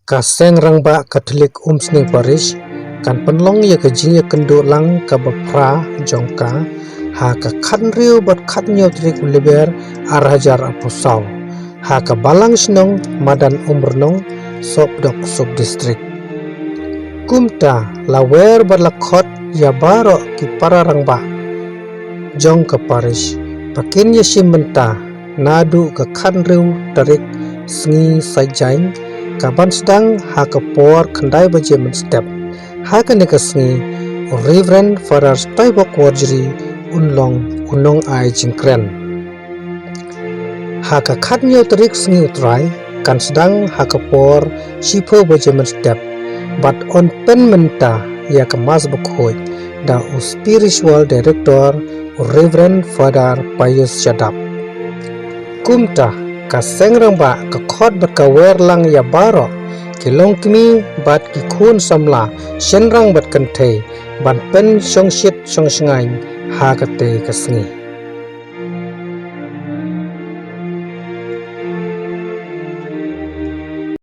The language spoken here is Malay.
Kaseng rangba Katolik Sning Parish kan penlong ya kejing ya kendo lang ka bapra jongka ha ka khan riu bat khat nyo trik liber arhajar aposau ha ka balang snong madan umrnong sop dok sub district kumta lawer bat lakhot ya baro ki para rangba jongka parish pakin ya simenta nadu ka khan riu tarik sngi sajain kaban sedang ha kapor khandai baje men step ha kane kasngi Reverend Father Stoibok Warjri unong ai jingkren ha ka khatnyo tarik sngi utrai kan sedang ha kapor sipo baje men step but on pen menta ya kemas bakhoi da spiritual director Reverend Father Pius Chadap kumta ka sengrang ba ka khot bat ka wer lang ya baro kilong kimi bat ki khun samla senrang bat kan thei ban pen song shit song sngai ha ka te ka sngi